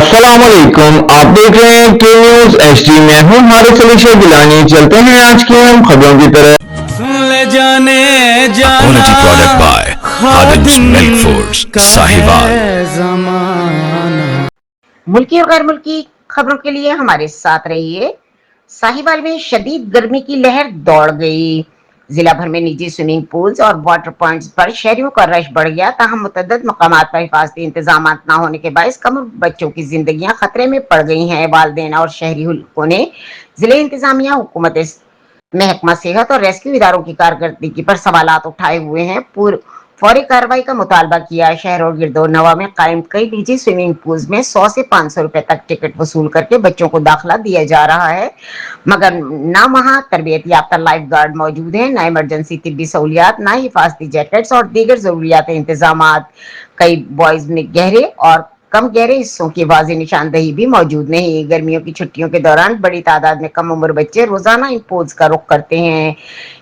अस्सलाम वालेकुम। आप देख रहे हैं के न्यूज एचडी। मैं हूं हारिस अली शेख गिलानी। चलते हैं आज की हम खबरों की तरफ। सुन ले जाने जाना Quality product by Khadim's Milk Foods, का Sahiwal। है जमाना। मुल्की और गैर मुल्की खबरों के लिए हमारे साथ रहिए। साहिवाल में शदीद गर्मी की लहर दौड़ गई। जिला भर में निजी स्विमिंग पूल्स और वाटर पॉइंट्स पर शहरियों का रश बढ़ गया। ताहम मुतअद्दिद मकामात पर हिफाजती इंतजाम न होने के बायस कम उम्र बच्चों की जिंदगियां खतरे में पड़ गई हैं। वालिदैन और शहरी हुलकों ने जिले इंतजामिया, हुकूमत, महकमा सेहत और रेस्क्यू इदारों की कारकर्दगी पर सवालात उठाए हुए हैं। फौरी कार्रवाई का मुतालबा किया। शहर और गिरदोनवा में कायम कई निजी स्विमिंग पूल्स में 100 से 500 रुपए तक टिकट वसूल करके बच्चों को दाखिला दिया जा रहा है, मगर ना वहां तरबियत याफ्ता लाइफ गार्ड मौजूद है, ना इमरजेंसी तिब्बी सहूलियात, ना हिफाजती जैकेट्स और दीगर जरूरियात इंतजाम। कई बॉयज में गहरे और कम गहरे हिस्सों की वाज़ेह निशानदही भी मौजूद नहीं। गर्मियों की छुट्टियों के दौरान बड़ी तादाद में कम उम्र बच्चे रोजाना इन पूल्स का रुख करते हैं,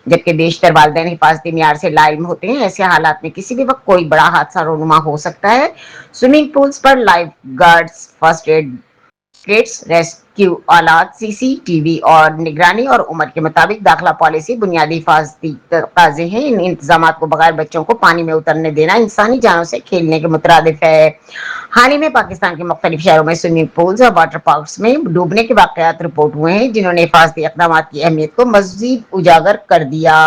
जबकि बेशतर वालिदैन हिफाजती मियार से लाइल्म होते हैं। ऐसे हालात में किसी भी वक्त कोई बड़ा हादसा रोनुमा हो सकता है। स्विमिंग पूल्स पर lifeguards, first aid kits, rescue आलात, सीसीटीवी और निगरानी और उम्र के मुताबिक दाखिला पॉलिसी बुनियादी हिफाजती तकाजे हैं। इन इंतजाम को बगैर बच्चों को पानी में उतरने देना इंसानी जानों से खेलने के मुतरादिफ है। हाल ही में पाकिस्तान के मुख्तलिफ शहरों में स्विमिंग पूल्स और वाटर पार्क्स में डूबने के वाकयात रिपोर्ट हुए हैं, जिन्होंने हिफाजती इक़दाम की अहमियत को मज़ीद उजागर कर दिया।